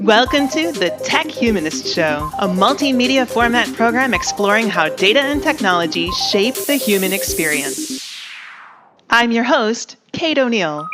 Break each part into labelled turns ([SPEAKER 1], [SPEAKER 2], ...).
[SPEAKER 1] Welcome to the Tech Humanist Show, a multimedia format program exploring how data and technology shape the human experience. I'm your host, Kate O'Neill.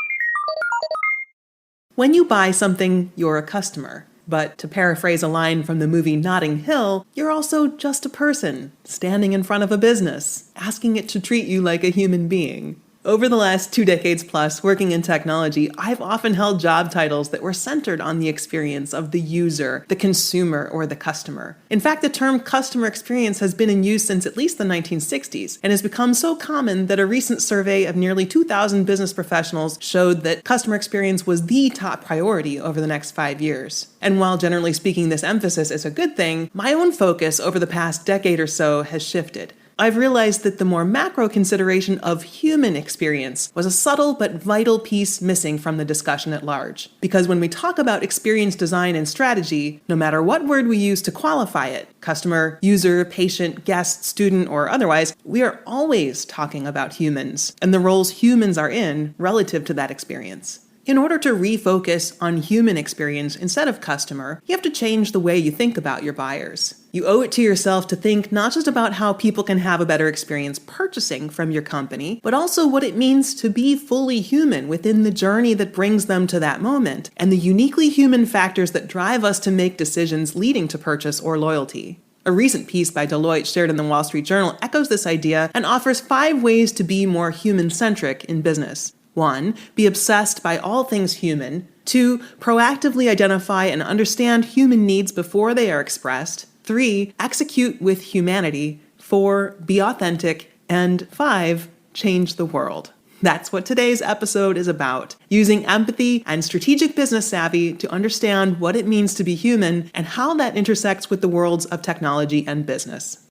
[SPEAKER 2] When you buy something, you're a customer. But to paraphrase a line from the movie Notting Hill, you're also just a person, standing in front of a business, asking it to treat you like a human being. Over the last 2 decades plus working in technology, I've often held job titles that were centered on the experience of the user, the consumer, or the customer. In fact, the term customer experience has been in use since at least the 1960s and has become so common that a recent survey of nearly 2,000 business professionals showed that customer experience was the top priority over the next 5 years. And while generally speaking this emphasis is a good thing, my own focus over the past decade or so has shifted. I've realized that the more macro consideration of human experience was a subtle but vital piece missing from the discussion at large. Because when we talk about experience design and strategy, no matter what word we use to qualify it, customer, user, patient, guest, student, or otherwise, we are always talking about humans and the roles humans are in relative to that experience. In order to refocus on human experience instead of customer, you have to change the way you think about your buyers. You owe it to yourself to think not just about how people can have a better experience purchasing from your company, but also what it means to be fully human within the journey that brings them to that moment, and the uniquely human factors that drive us to make decisions leading to purchase or loyalty. A recent piece by Deloitte shared in the Wall Street Journal echoes this idea and offers 5 ways to be more human-centric in business. 1. Be obsessed by all things human. 2. Proactively identify and understand human needs before they are expressed. 3. Execute with humanity. 4. Be authentic. And 5. Change the world. That's what today's episode is about. Using empathy and strategic business savvy to understand what it means to be human and how that intersects with the worlds of technology and business.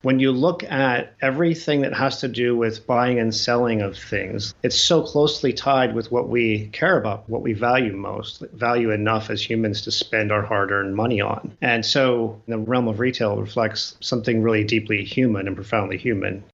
[SPEAKER 3] When you look at everything that has to do with buying and selling of things, it's so closely tied with what we care about, what we value most, value enough as humans to spend our hard-earned money on. And so the realm of retail reflects something really deeply human and profoundly human.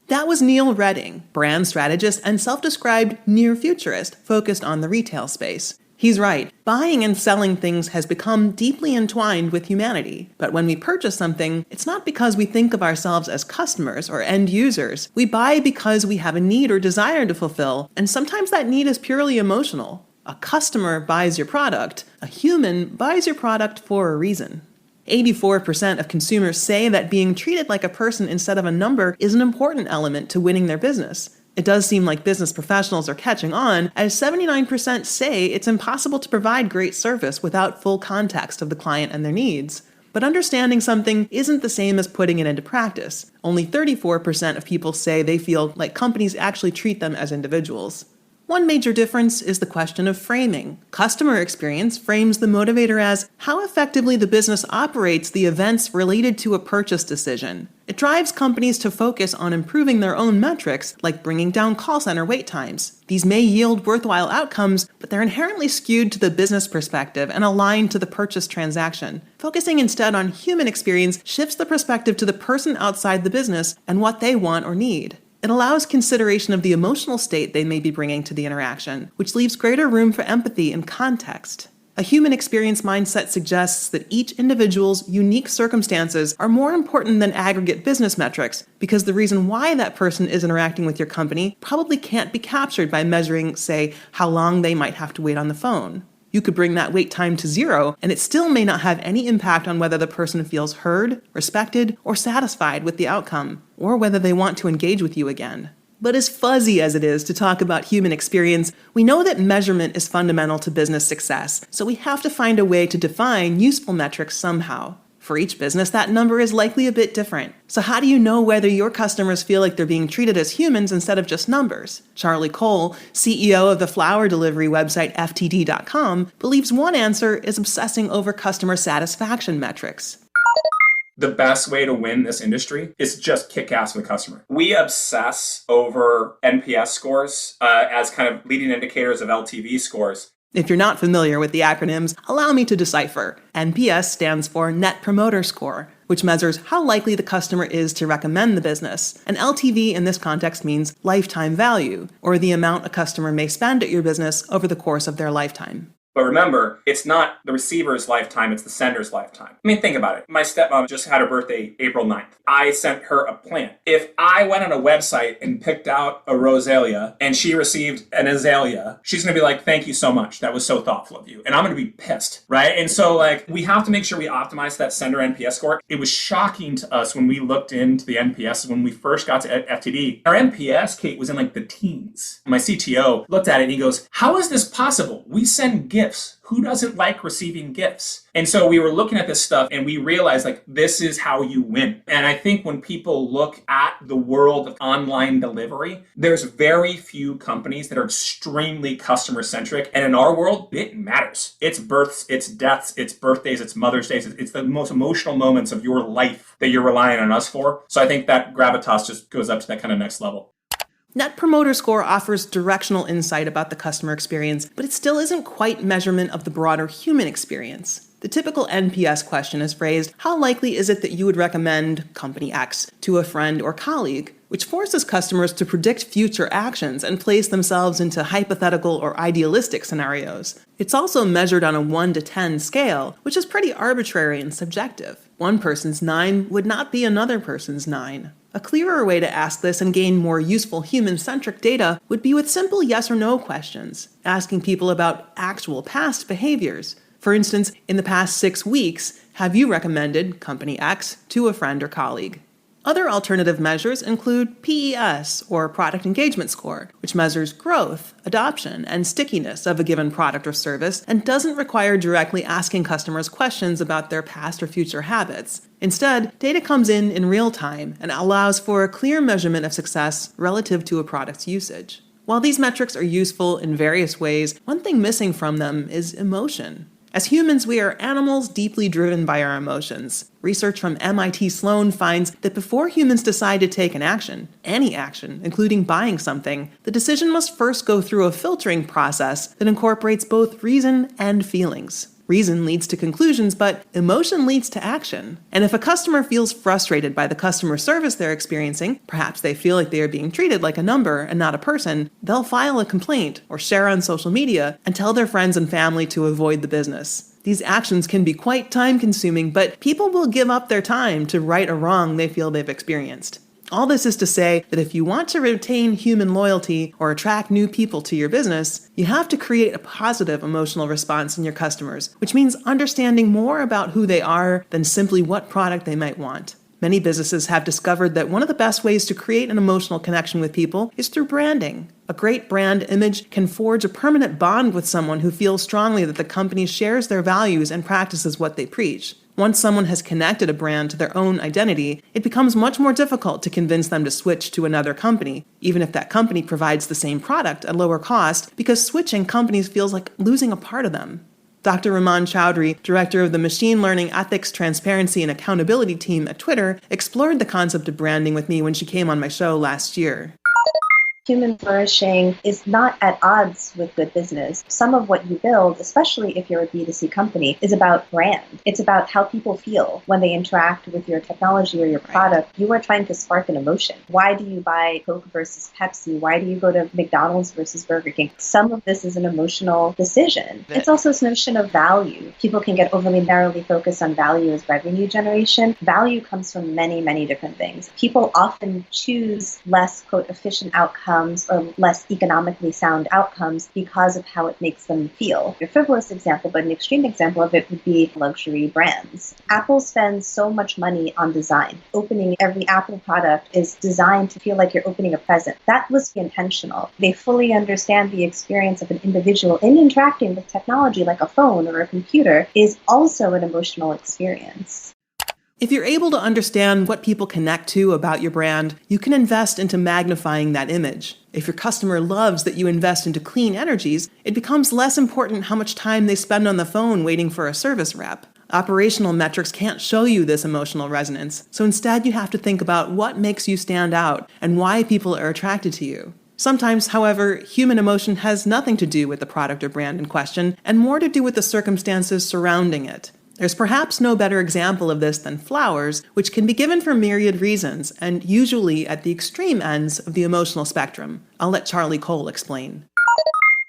[SPEAKER 2] That was Neil Redding, brand strategist and self-described near-futurist focused on the retail space. He's right. Buying and selling things has become deeply entwined with humanity. But when we purchase something, it's not because we think of ourselves as customers or end users. We buy because we have a need or desire to fulfill, and sometimes that need is purely emotional. A customer buys your product. A human buys your product for a reason. 84% of consumers say that being treated like a person instead of a number is an important element to winning their business. It does seem like business professionals are catching on, as 79% say it's impossible to provide great service without full context of the client and their needs. But understanding something isn't the same as putting it into practice. Only 34% of people say they feel like companies actually treat them as individuals. One major difference is the question of framing. Customer experience frames the motivator as how effectively the business operates the events related to a purchase decision. It drives companies to focus on improving their own metrics, like bringing down call center wait times. These may yield worthwhile outcomes, but they're inherently skewed to the business perspective and aligned to the purchase transaction. Focusing instead on human experience shifts the perspective to the person outside the business and what they want or need. It allows consideration of the emotional state they may be bringing to the interaction, which leaves greater room for empathy and context. A human experience mindset suggests that each individual's unique circumstances are more important than aggregate business metrics, because the reason why that person is interacting with your company probably can't be captured by measuring, say, how long they might have to wait on the phone. You could bring that wait time to 0, and it still may not have any impact on whether the person feels heard, respected, or satisfied with the outcome, or whether they want to engage with you again. But as fuzzy as it is to talk about human experience, we know that measurement is fundamental to business success, so we have to find a way to define useful metrics somehow. For each business, that number is likely a bit different. So how do you know whether your customers feel like they're being treated as humans instead of just numbers? Charlie Cole, CEO of the flower delivery website FTD.com, believes one answer is obsessing over customer satisfaction metrics.
[SPEAKER 4] The best way to win this industry is to just kick ass with the customer. We obsess over NPS scores as kind of leading indicators of LTV scores.
[SPEAKER 2] If you're not familiar with the acronyms, allow me to decipher. NPS stands for Net Promoter Score. which measures how likely the customer is to recommend the business. And LTV in this context means lifetime value, or the amount a customer may spend at your business over the course of their lifetime.
[SPEAKER 4] But remember, it's not the receiver's lifetime, it's the sender's lifetime. I mean, think about it. My stepmom just had her birthday April 9th. I sent her a plant. If I went on a website and picked out a rosalia and she received an azalea, she's going to be like, thank you so much. That was so thoughtful of you. And I'm going to be pissed, right? And so we have to make sure we optimize that sender NPS score. It was shocking to us when we looked into the NPS when we first got to FTD. Our NPS, Kate, was in the teens. My CTO looked at it and he goes, how is this possible? We send gifts. Who doesn't like receiving gifts? And so we were looking at this stuff and we realized this is how you win. And I think when people look at the world of online delivery, there's very few companies that are extremely customer centric. And in our world, it matters. It's births, it's deaths, it's birthdays, it's Mother's Days. It's the most emotional moments of your life that you're relying on us for. So I think that gravitas just goes up to that kind of next level.
[SPEAKER 2] Net Promoter Score offers directional insight about the customer experience, but it still isn't quite measurement of the broader human experience. The typical NPS question is phrased, how likely is it that you would recommend company X to a friend or colleague, which forces customers to predict future actions and place themselves into hypothetical or idealistic scenarios. It's also measured on a 1 to 10 scale, which is pretty arbitrary and subjective. One person's 9 would not be another person's 9. A clearer way to ask this and gain more useful human-centric data would be with simple yes or no questions, asking people about actual past behaviors. For instance, in the past 6 weeks, have you recommended company X to a friend or colleague? Other alternative measures include PES, or Product Engagement Score, which measures growth, adoption, and stickiness of a given product or service and doesn't require directly asking customers questions about their past or future habits. Instead, data comes in real time and allows for a clear measurement of success relative to a product's usage. While these metrics are useful in various ways, one thing missing from them is emotion. As humans, we are animals deeply driven by our emotions. Research from MIT Sloan finds that before humans decide to take an action, any action, including buying something, the decision must first go through a filtering process that incorporates both reason and feelings. Reason leads to conclusions, but emotion leads to action. And if a customer feels frustrated by the customer service they're experiencing, perhaps they feel like they are being treated like a number and not a person, they'll file a complaint or share on social media and tell their friends and family to avoid the business. These actions can be quite time-consuming, but people will give up their time to right a wrong they feel they've experienced. All this is to say that if you want to retain human loyalty or attract new people to your business, you have to create a positive emotional response in your customers, which means understanding more about who they are than simply what product they might want. Many businesses have discovered that one of the best ways to create an emotional connection with people is through branding. A great brand image can forge a permanent bond with someone who feels strongly that the company shares their values and practices what they preach. Once someone has connected a brand to their own identity, it becomes much more difficult to convince them to switch to another company, even if that company provides the same product at lower cost, because switching companies feels like losing a part of them. Dr. Rumman Chowdhury, director of the Machine Learning Ethics, Transparency, and Accountability team at Twitter, explored the concept of branding with me when she came on my show last year.
[SPEAKER 5] Human flourishing is not at odds with good business. Some of what you build, especially if you're a B2C company, is about brand. It's about how people feel when they interact with your technology or your product. You are trying to spark an emotion. Why do you buy Coke versus Pepsi? Why do you go to McDonald's versus Burger King? Some of this is an emotional decision. It's also this notion of value. People can get overly narrowly focused on value as revenue generation. Value comes from many, many different things. People often choose less, quote, efficient outcomes or less economically sound outcomes because of how it makes them feel. A frivolous example, but an extreme example of it would be luxury brands. Apple spends so much money on design. Opening every Apple product is designed to feel like you're opening a present. That was intentional. They fully understand the experience of an individual in interacting with technology like a phone or a computer is also an emotional experience.
[SPEAKER 2] If you're able to understand what people connect to about your brand, you can invest into magnifying that image. If your customer loves that you invest into clean energies, it becomes less important how much time they spend on the phone waiting for a service rep. Operational metrics can't show you this emotional resonance, so instead you have to think about what makes you stand out and why people are attracted to you. Sometimes, however, human emotion has nothing to do with the product or brand in question, and more to do with the circumstances surrounding it. There's perhaps no better example of this than flowers, which can be given for myriad reasons, and usually at the extreme ends of the emotional spectrum. I'll let Charlie Cole explain.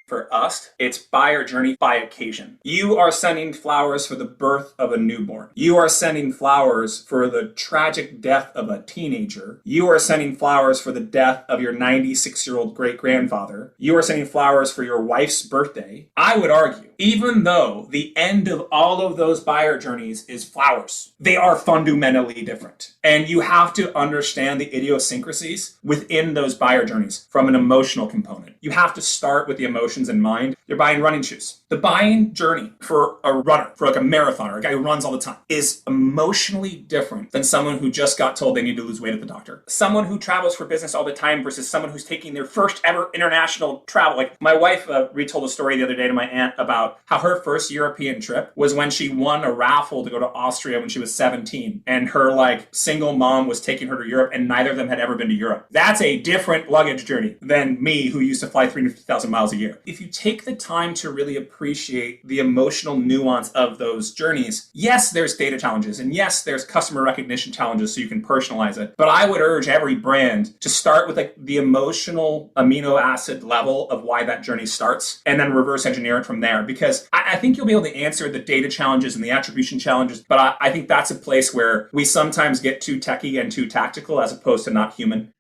[SPEAKER 4] For us, it's buyer journey by occasion. You are sending flowers for the birth of a newborn. You are sending flowers for the tragic death of a teenager. You are sending flowers for the death of your 96-year-old great-grandfather. You are sending flowers for your wife's birthday. I would argue, even though the end of all of those buyer journeys is flowers, they are fundamentally different. And you have to understand the idiosyncrasies within those buyer journeys from an emotional component. You have to start with the emotions in mind. You're buying running shoes. The buying journey for a runner, for like a marathoner, a guy who runs all the time, is emotionally different than someone who just got told they need to lose weight at the doctor. Someone who travels for business all the time versus someone who's taking their first ever international travel. Like my wife retold a story the other day to my aunt about how her first European trip was when she won a raffle to go to Austria when she was 17. And her like single mom was taking her to Europe and neither of them had ever been to Europe. That's a different luggage journey than me who used to fly 350,000 miles a year. If you take the time to really appreciate the emotional nuance of those journeys, yes, there's data challenges, and yes, there's customer recognition challenges so you can personalize it. But I would urge every brand to start with like the emotional amino acid level of why that journey starts, and then reverse engineer it from there. Because I think you'll be able to answer the data challenges and the attribution challenges, but I think that's a place where we sometimes get too techie and too tactical as opposed to not human.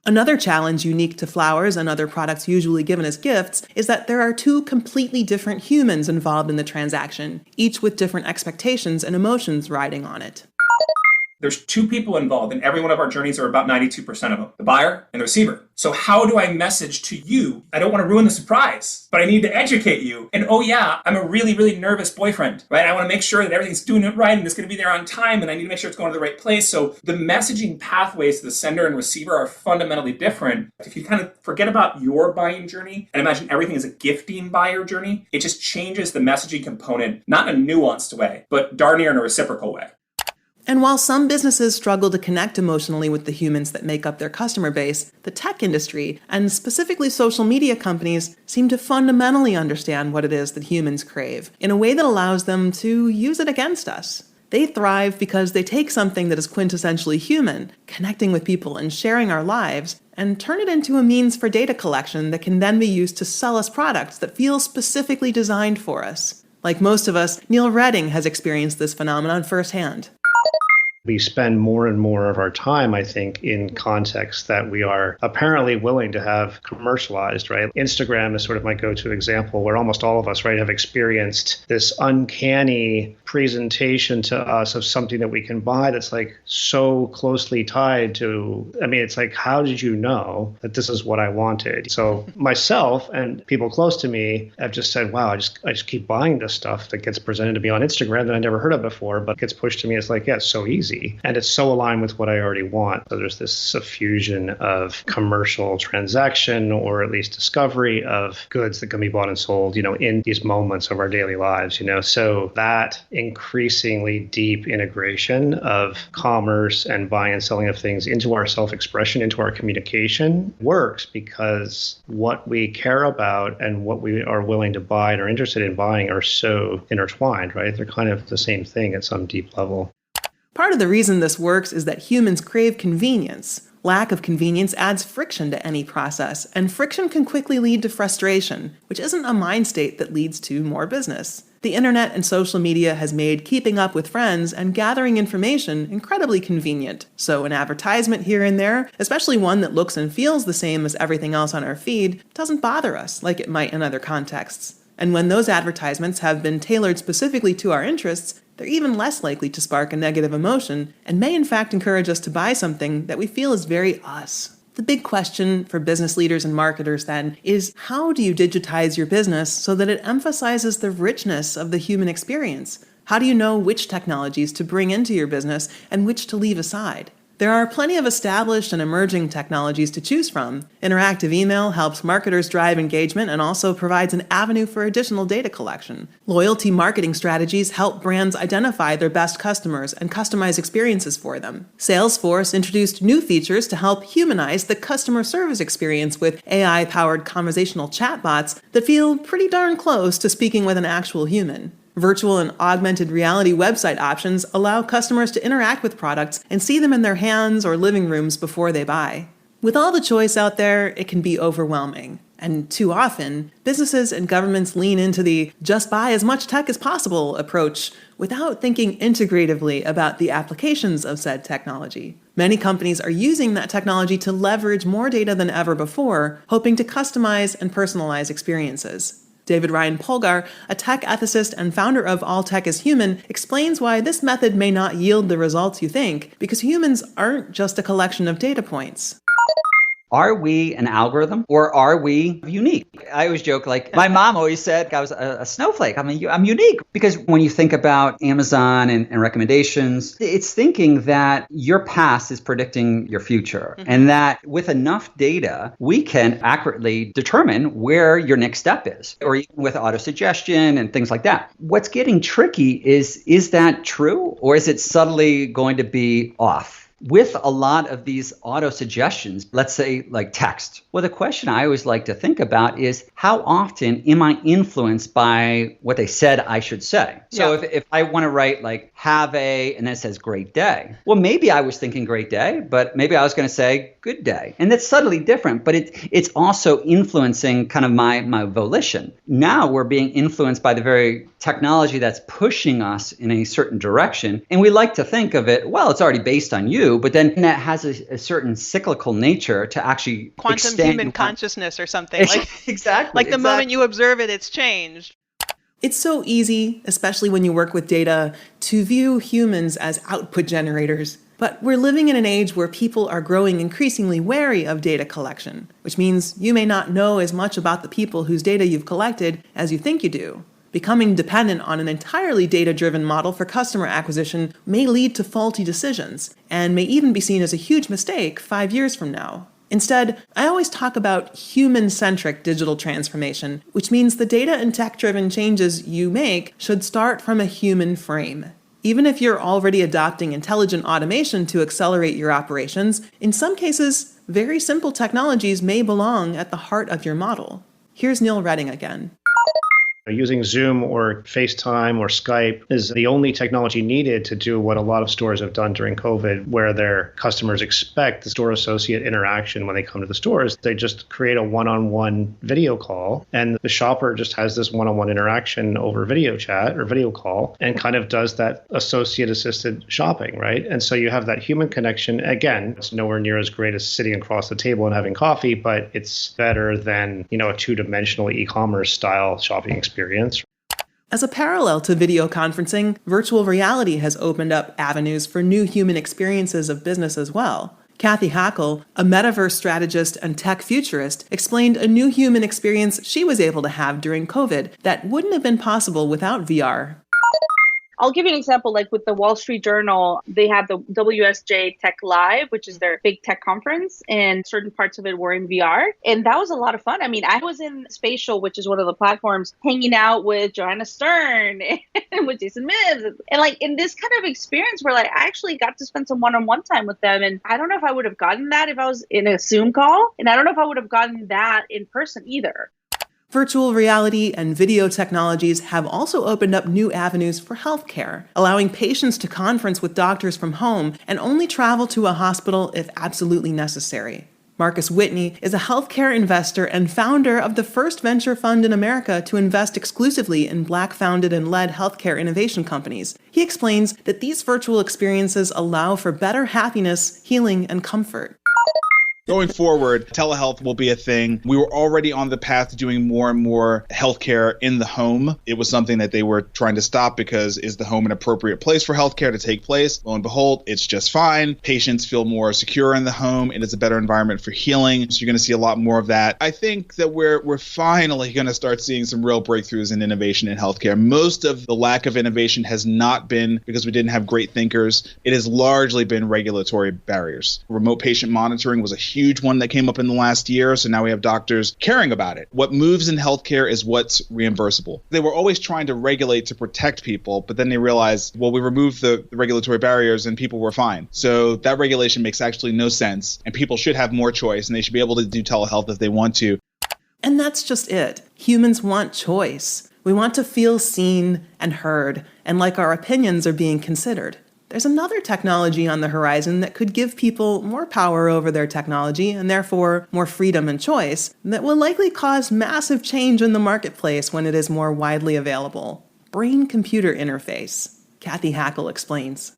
[SPEAKER 2] Another challenge unique to flowers and other products usually given as gifts is that there are two completely different humans involved in the transaction, each with different expectations and emotions riding on it.
[SPEAKER 4] There's two people involved in every one of our journeys, or about 92% of them, the buyer and the receiver. So how do I message to you? I don't want to ruin the surprise, but I need to educate you. And oh yeah, I'm a really, really nervous boyfriend, right? I want to make sure that everything's doing it right and it's going to be there on time and I need to make sure it's going to the right place. So the messaging pathways to the sender and receiver are fundamentally different. If you kind of forget about your buying journey and imagine everything as a gifting buyer journey, it just changes the messaging component, not in a nuanced way, but darn near in a reciprocal way.
[SPEAKER 2] And while some businesses struggle to connect emotionally with the humans that make up their customer base, the tech industry, and specifically social media companies, seem to fundamentally understand what it is that humans crave, in a way that allows them to use it against us. They thrive because they take something that is quintessentially human, connecting with people and sharing our lives, and turn it into a means for data collection that can then be used to sell us products that feel specifically designed for us. Like most of us, Neil Redding has experienced this phenomenon firsthand.
[SPEAKER 3] We spend more and more of our time, I think, in contexts that we are apparently willing to have commercialized, right? Instagram is sort of my go-to example where almost all of us, right, have experienced this uncanny presentation to us of something that we can buy that's like so closely tied to, I mean, it's like, how did you know that this is what I wanted? So myself and people close to me have just said, wow, I just keep buying this stuff that gets presented to me on Instagram that I never heard of before, but gets pushed to me. It's like, yeah, it's so easy. And it's so aligned with what I already want. So there's this suffusion of commercial transaction, or at least discovery of goods that can be bought and sold, in these moments of our daily lives, So that increasingly deep integration of commerce and buying and selling of things into our self-expression, into our communication works because what we care about and what we are willing to buy and are interested in buying are so intertwined, right? They're kind of the same thing at some deep level.
[SPEAKER 2] Part of the reason this works is that humans crave convenience. Lack of convenience adds friction to any process, and friction can quickly lead to frustration, which isn't a mind state that leads to more business. The internet and social media has made keeping up with friends and gathering information incredibly convenient. So an advertisement here and there, especially one that looks and feels the same as everything else on our feed, doesn't bother us like it might in other contexts. And when those advertisements have been tailored specifically to our interests, they're even less likely to spark a negative emotion and may in fact encourage us to buy something that we feel is very us. The big question for business leaders and marketers then is, how do you digitize your business so that it emphasizes the richness of the human experience? How do you know which technologies to bring into your business and which to leave aside? There are plenty of established and emerging technologies to choose from. Interactive email helps marketers drive engagement and also provides an avenue for additional data collection. Loyalty marketing strategies help brands identify their best customers and customize experiences for them. Salesforce introduced new features to help humanize the customer service experience with AI-powered conversational chatbots that feel pretty darn close to speaking with an actual human. Virtual and augmented reality website options allow customers to interact with products and see them in their hands or living rooms before they buy. With all the choice out there, it can be overwhelming. And too often, businesses and governments lean into the just buy as much tech as possible approach without thinking integratively about the applications of said technology. Many companies are using that technology to leverage more data than ever before, hoping to customize and personalize experiences. David Ryan Polgar, a tech ethicist and founder of All Tech is Human, explains why this method may not yield the results you think, because humans aren't just a collection of data points.
[SPEAKER 6] Are we an algorithm or are we unique? I always joke, like my mom always said I was a snowflake. I mean, I'm unique because when you think about Amazon and recommendations, it's thinking that your past is predicting your future and that with enough data, we can accurately determine where your next step is, or even with auto-suggestion and things like that. What's getting tricky is that true or is it subtly going to be off? With a lot of these auto suggestions, let's say like text, well, the question I always like to think about is how often am I influenced by what they said I should say? So if I want to write like have a, and then it says great day. Well, maybe I was thinking great day, but maybe I was going to say good day. And that's subtly different, but it's also influencing kind of my volition. Now we're being influenced by the very technology that's pushing us in a certain direction. And we like to think of it, well, it's already based on you, but then that has a certain cyclical nature to actually
[SPEAKER 1] quantum human consciousness or something. Like,
[SPEAKER 6] exactly.
[SPEAKER 1] Like the moment you observe it, it's changed.
[SPEAKER 2] It's so easy, especially when you work with data, to view humans as output generators. But we're living in an age where people are growing increasingly wary of data collection, which means you may not know as much about the people whose data you've collected as you think you do. Becoming dependent on an entirely data-driven model for customer acquisition may lead to faulty decisions, and may even be seen as a huge mistake 5 years from now. Instead, I always talk about human-centric digital transformation, which means the data and tech-driven changes you make should start from a human frame. Even if you're already adopting intelligent automation to accelerate your operations, in some cases, very simple technologies may belong at the heart of your model. Here's Neil Redding again.
[SPEAKER 3] Using Zoom or FaceTime or Skype is the only technology needed to do what a lot of stores have done during COVID, where their customers expect the store associate interaction when they come to the stores. They just create a one-on-one video call, and the shopper just has this one-on-one interaction over video chat or video call and kind of does that associate-assisted shopping, right? And so you have that human connection. Again, it's nowhere near as great as sitting across the table and having coffee, but it's better than, a two-dimensional e-commerce style shopping experience.
[SPEAKER 2] As a parallel to video conferencing, virtual reality has opened up avenues for new human experiences of business as well. Cathy Hackl, a metaverse strategist and tech futurist, explained a new human experience she was able to have during COVID that wouldn't have been possible without VR.
[SPEAKER 7] I'll give you an example, like with the Wall Street Journal, they have the WSJ Tech Live, which is their big tech conference, and certain parts of it were in VR. And that was a lot of fun. I mean, I was in Spatial, which is one of the platforms, hanging out with Joanna Stern and with Jason Mims. And like in this kind of experience where like I actually got to spend some one-on-one time with them. And I don't know if I would have gotten that if I was in a Zoom call. And I don't know if I would have gotten that in person either.
[SPEAKER 2] Virtual reality and video technologies have also opened up new avenues for healthcare, allowing patients to conference with doctors from home and only travel to a hospital if absolutely necessary. Marcus Whitney is a healthcare investor and founder of the first venture fund in America to invest exclusively in Black-founded and led healthcare innovation companies. He explains that these virtual experiences allow for better happiness, healing, and comfort.
[SPEAKER 8] Going forward, telehealth will be a thing. We were already on the path to doing more and more healthcare in the home. It was something that they were trying to stop because is the home an appropriate place for healthcare to take place? Lo and behold, it's just fine. Patients feel more secure in the home. It is a better environment for healing. So you're going to see a lot more of that. I think that we're finally going to start seeing some real breakthroughs in innovation in healthcare. Most of the lack of innovation has not been because we didn't have great thinkers. It has largely been regulatory barriers. Remote patient monitoring was a huge one that came up in the last year. So now we have doctors caring about it. What moves in healthcare is what's reimbursable. They were always trying to regulate to protect people, but then they realized, well, we removed the regulatory barriers and people were fine. So that regulation makes actually no sense. And people should have more choice and they should be able to do telehealth if they want to.
[SPEAKER 2] And that's just it. Humans want choice. We want to feel seen and heard, and like our opinions are being considered. There's another technology on the horizon that could give people more power over their technology and therefore more freedom and choice that will likely cause massive change in the marketplace when it is more widely available. Brain-computer interface. Cathy Hackl explains.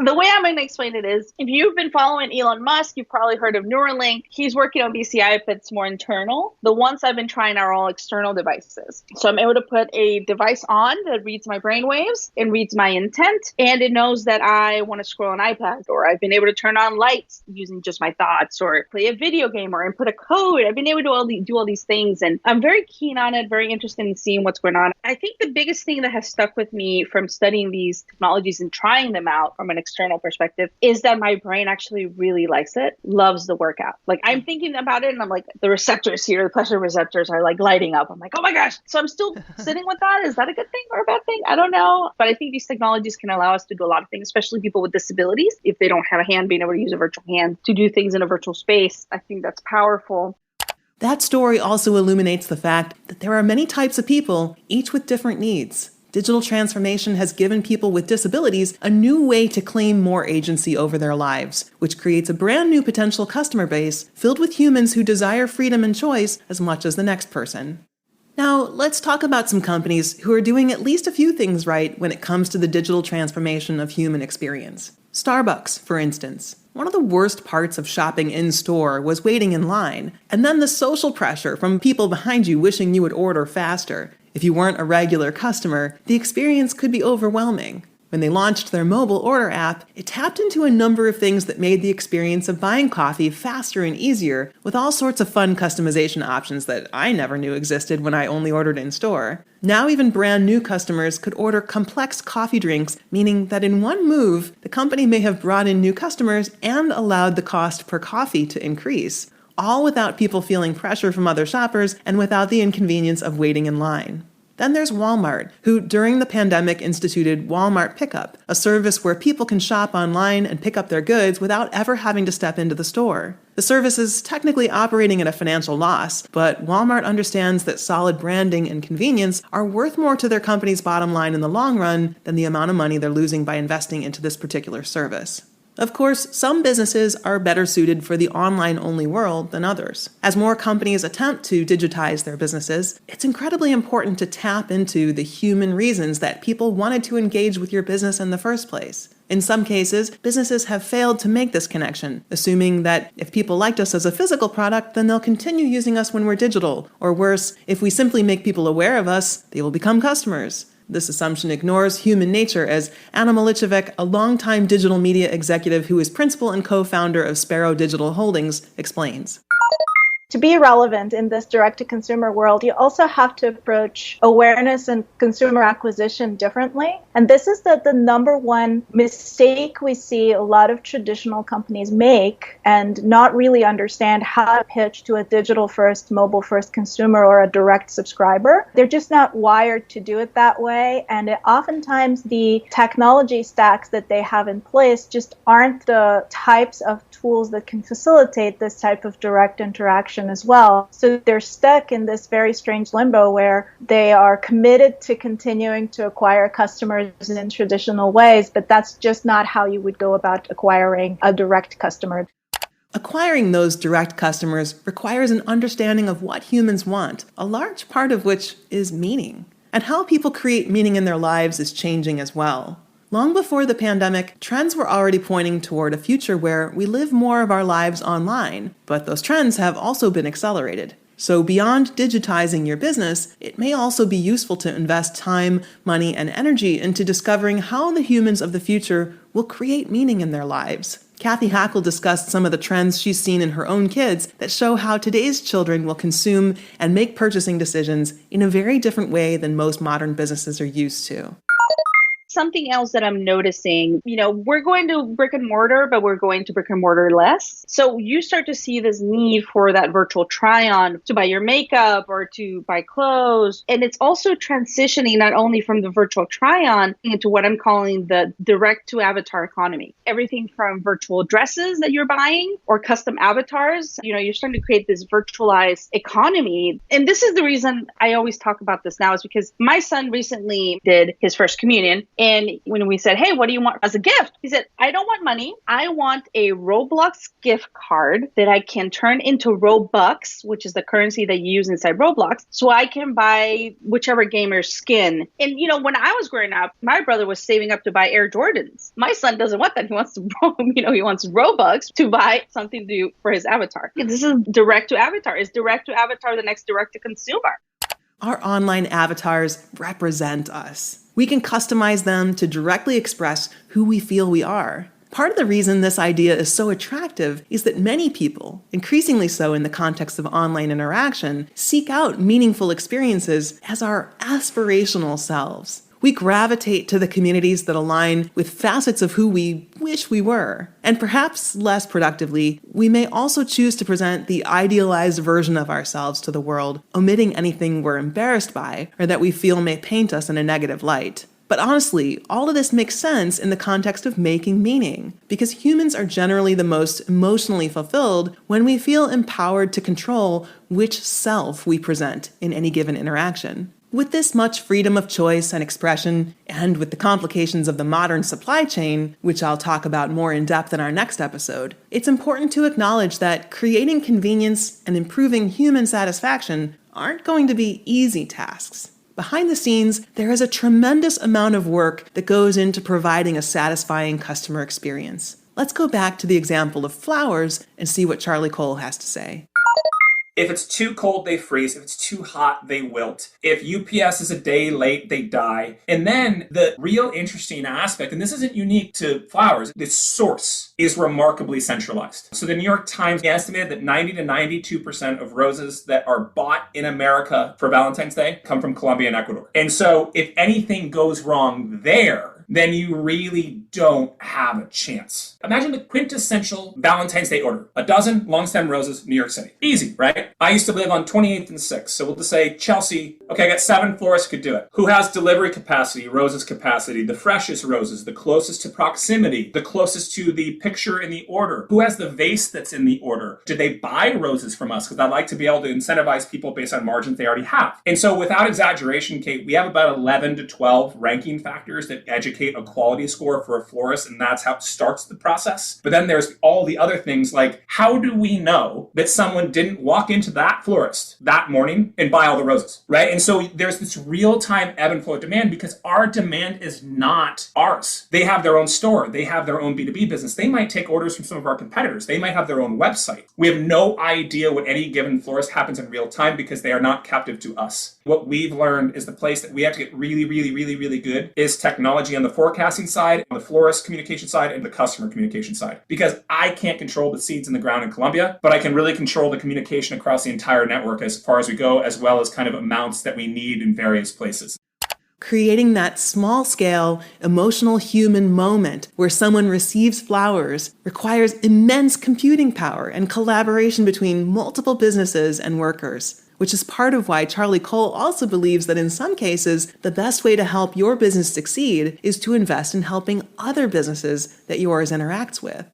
[SPEAKER 7] The way I'm going to explain it is, if you've been following Elon Musk, you've probably heard of Neuralink. He's working on BCI, but it's more internal. The ones I've been trying are all external devices. So I'm able to put a device on that reads my brainwaves and reads my intent, and it knows that I want to scroll an iPad, or I've been able to turn on lights using just my thoughts, or play a video game, or input a code. I've been able to do all these things, and I'm very keen on it, very interested in seeing what's going on. I think the biggest thing that has stuck with me from studying these technologies and trying them out from an external perspective is that my brain actually really likes it, loves the workout. Like, I'm thinking about it and I'm like, the receptors here, the pleasure receptors are like lighting up. I'm like, oh my gosh. So I'm still sitting with that. Is that a good thing or a bad thing? I don't know. But I think these technologies can allow us to do a lot of things, especially people with disabilities. If they don't have a hand, being able to use a virtual hand to do things in a virtual space, I think that's powerful.
[SPEAKER 2] That story also illuminates the fact that there are many types of people, each with different needs. Digital transformation has given people with disabilities a new way to claim more agency over their lives, which creates a brand new potential customer base filled with humans who desire freedom and choice as much as the next person. Now, let's talk about some companies who are doing at least a few things right when it comes to the digital transformation of human experience. Starbucks, for instance. One of the worst parts of shopping in-store was waiting in line, and then the social pressure from people behind you wishing you would order faster. If you weren't a regular customer, the experience could be overwhelming. When they launched their mobile order app, it tapped into a number of things that made the experience of buying coffee faster and easier, with all sorts of fun customization options that I never knew existed when I only ordered in-store. Now even brand new customers could order complex coffee drinks, meaning that in one move, the company may have brought in new customers and allowed the cost per coffee to increase, all without people feeling pressure from other shoppers and without the inconvenience of waiting in line. Then there's Walmart, who during the pandemic instituted Walmart Pickup, a service where people can shop online and pick up their goods without ever having to step into the store. The service is technically operating at a financial loss, but Walmart understands that solid branding and convenience are worth more to their company's bottom line in the long run than the amount of money they're losing by investing into this particular service. Of course, some businesses are better suited for the online-only world than others. As more companies attempt to digitize their businesses, it's incredibly important to tap into the human reasons that people wanted to engage with your business in the first place. In some cases, businesses have failed to make this connection, assuming that if people liked us as a physical product, then they'll continue using us when we're digital. Or worse, if we simply make people aware of us, they will become customers. This assumption ignores human nature, as Anna Milicevic, a longtime digital media executive who is principal and co-founder of Sparrow Digital Holdings, explains.
[SPEAKER 9] To be relevant in this direct-to-consumer world, you also have to approach awareness and consumer acquisition differently. And this is the number one mistake we see a lot of traditional companies make and not really understand how to pitch to a digital-first, mobile-first consumer or a direct subscriber. They're just not wired to do it that way. And oftentimes the technology stacks that they have in place just aren't the types of tools that can facilitate this type of direct interaction as well. So they're stuck in this very strange limbo where they are committed to continuing to acquire customers in traditional ways, but that's just not how you would go about acquiring a direct customer.
[SPEAKER 2] Acquiring those direct customers requires an understanding of what humans want, a large part of which is meaning. And how people create meaning in their lives is changing as well. Long before the pandemic, trends were already pointing toward a future where we live more of our lives online, but those trends have also been accelerated. So beyond digitizing your business, it may also be useful to invest time, money, and energy into discovering how the humans of the future will create meaning in their lives. Cathy Hackl discussed some of the trends she's seen in her own kids that show how today's children will consume and make purchasing decisions in a very different way than most modern businesses are used to.
[SPEAKER 7] Something else that I'm noticing, we're going to brick and mortar, but we're going to brick and mortar less. So you start to see this need for that virtual try-on to buy your makeup or to buy clothes. And it's also transitioning not only from the virtual try-on into what I'm calling the direct-to-avatar economy. Everything from virtual dresses that you're buying or custom avatars, you're starting to create this virtualized economy. And this is the reason I always talk about this now, is because my son recently did his first communion. And when we said, hey, what do you want as a gift? He said, I don't want money. I want a Roblox gift card that I can turn into Robux, which is the currency that you use inside Roblox, so I can buy whichever gamer's skin. And, when I was growing up, my brother was saving up to buy Air Jordans. My son doesn't want that. He wants to, he wants Robux to buy something to do for his avatar. This is direct to avatar. Is direct to avatar the next direct to consumer?
[SPEAKER 2] Our online avatars represent us. We can customize them to directly express who we feel we are. Part of the reason this idea is so attractive is that many people, increasingly so in the context of online interaction, seek out meaningful experiences as our aspirational selves. We gravitate to the communities that align with facets of who we wish we were. And perhaps less productively, we may also choose to present the idealized version of ourselves to the world, omitting anything we're embarrassed by or that we feel may paint us in a negative light. But honestly, all of this makes sense in the context of making meaning, because humans are generally the most emotionally fulfilled when we feel empowered to control which self we present in any given interaction. With this much freedom of choice and expression, and with the complications of the modern supply chain, which I'll talk about more in depth in our next episode, it's important to acknowledge that creating convenience and improving human satisfaction aren't going to be easy tasks. Behind the scenes, there is a tremendous amount of work that goes into providing a satisfying customer experience. Let's go back to the example of flowers and see what Charlie Cole has to say.
[SPEAKER 4] If it's too cold, they freeze. If it's too hot, they wilt. If UPS is a day late, they die. And then the real interesting aspect, and this isn't unique to flowers, the source is remarkably centralized. So the New York Times estimated that 90 to 92% of roses that are bought in America for Valentine's Day come from Colombia and Ecuador. And so if anything goes wrong there, then you really don't have a chance. Imagine the quintessential Valentine's Day order. A dozen long stem roses, New York City. Easy, right? I used to live on 28th and 6th. So we'll just say Chelsea. Okay, I got 7 florists could do it. Who has delivery capacity, roses capacity, the freshest roses, the closest to proximity, the closest to the picture in the order? Who has the vase that's in the order? Did they buy roses from us? Because I'd like to be able to incentivize people based on margins they already have. And so without exaggeration, Kate, we have about 11 to 12 ranking factors that educate a quality score for a florist, and that's how it starts the process. But then there's all the other things like, how do we know that someone didn't walk into that florist that morning and buy all the roses, right? And so there's this real-time ebb and flow of demand because our demand is not ours. They have their own store. They have their own B2B business. They might take orders from some of our competitors. They might have their own website. We have no idea what any given florist happens in real time because they are not captive to us. What we've learned is the place that we have to get really, really, really, really good is technology on the forecasting side, on the florist communication side, and the customer communication side. Because I can't control the seeds in the ground in Colombia, but I can really control the communication across the entire network as far as we go, as well as kind of amounts that we need in various places.
[SPEAKER 2] Creating that small-scale, emotional human moment where someone receives flowers requires immense computing power and collaboration between multiple businesses and workers, which is part of why Charlie Cole also believes that in some cases, the best way to help your business succeed is to invest in helping other businesses that yours interacts with.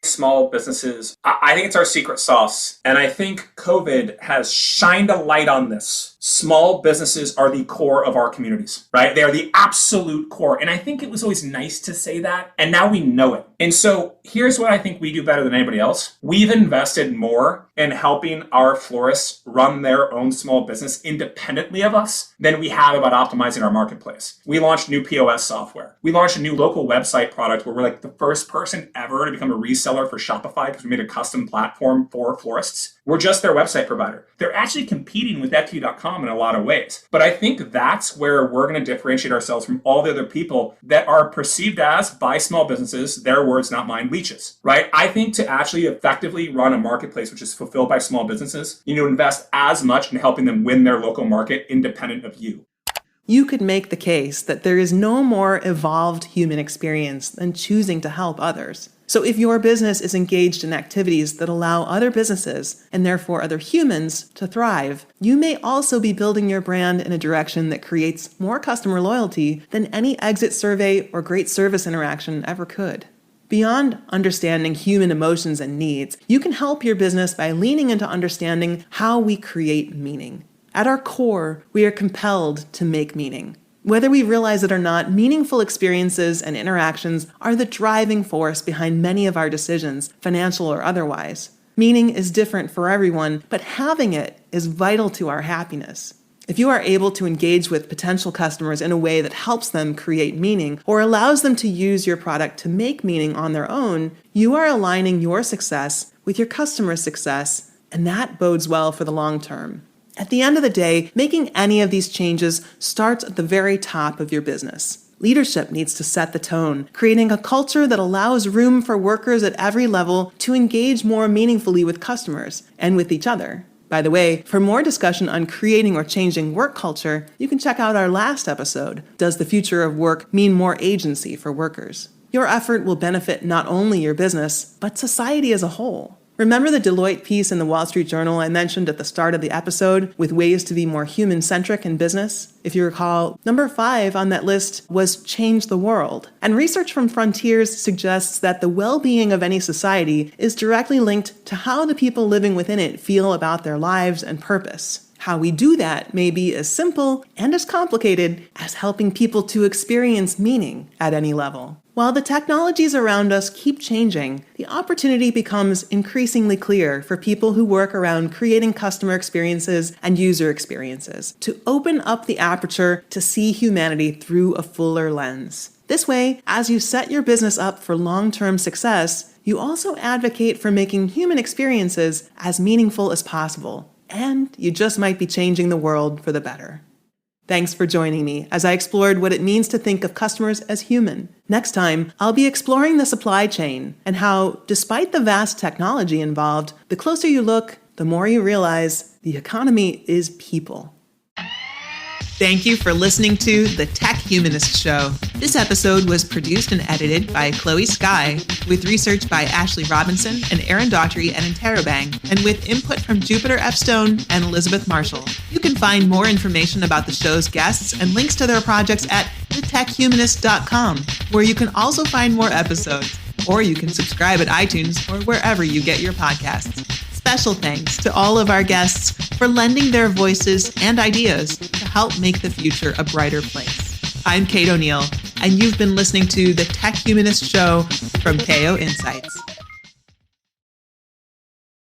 [SPEAKER 4] Small businesses, I think it's our secret sauce. And I think COVID has shined a light on this. Small businesses are the core of our communities, right? They are the absolute core. And I think it was always nice to say that. And now we know it. And so here's what I think we do better than anybody else. We've invested more in helping our florists run their own small business independently of us than we have about optimizing our marketplace. We launched new POS software. We launched a new local website product where we're like the first person ever to become a reseller for Shopify because we made a custom platform for florists. We're just their website provider. They're actually competing with Etsy.com in a lot of ways. But I think that's where we're going to differentiate ourselves from all the other people that are perceived as, by small businesses, their words, not mine, leeches, right? I think to actually effectively run a marketplace which is fulfilled by small businesses, you need to invest as much in helping them win their local market independent of you.
[SPEAKER 2] You could make the case that there is no more evolved human experience than choosing to help others. So if your business is engaged in activities that allow other businesses, and therefore other humans, to thrive, you may also be building your brand in a direction that creates more customer loyalty than any exit survey or great service interaction ever could. Beyond understanding human emotions and needs, you can help your business by leaning into understanding how we create meaning. At our core, we are compelled to make meaning. Whether we realize it or not, meaningful experiences and interactions are the driving force behind many of our decisions, financial or otherwise. Meaning is different for everyone, but having it is vital to our happiness. If you are able to engage with potential customers in a way that helps them create meaning or allows them to use your product to make meaning on their own, you are aligning your success with your customer's success, and that bodes well for the long term. At the end of the day, making any of these changes starts at the very top of your business. Leadership needs to set the tone, creating a culture that allows room for workers at every level to engage more meaningfully with customers and with each other. By the way, for more discussion on creating or changing work culture, you can check out our last episode, Does the Future of Work Mean More Agency for Workers? Your effort will benefit not only your business, but society as a whole. Remember the Deloitte piece in the Wall Street Journal I mentioned at the start of the episode with ways to be more human-centric in business? If you recall, number 5 on that list was change the world. And research from Frontiers suggests that the well-being of any society is directly linked to how the people living within it feel about their lives and purpose. How we do that may be as simple and as complicated as helping people to experience meaning at any level. While the technologies around us keep changing, the opportunity becomes increasingly clear for people who work around creating customer experiences and user experiences to open up the aperture to see humanity through a fuller lens. This way, as you set your business up for long-term success, you also advocate for making human experiences as meaningful as possible. And you just might be changing the world for the better. Thanks for joining me as I explored what it means to think of customers as human. Next time, I'll be exploring the supply chain and how, despite the vast technology involved, the closer you look, the more you realize the economy is people. Thank you for listening to the Tech Humanist Show. This episode was produced and edited by Chloe Skye, with research by Ashley Robinson and Aaron Daughtry and Interrobang, and with input from Jupiter F. Stone and Elizabeth Marshall. You can find more information about the show's guests and links to their projects at thetechhumanist.com, where you can also find more episodes, or you can subscribe at iTunes or wherever you get your podcasts. Special thanks to all of our guests for lending their voices and ideas to help make the future a brighter place. I'm Kate O'Neill, and you've been listening to the Tech Humanist Show from KO Insights.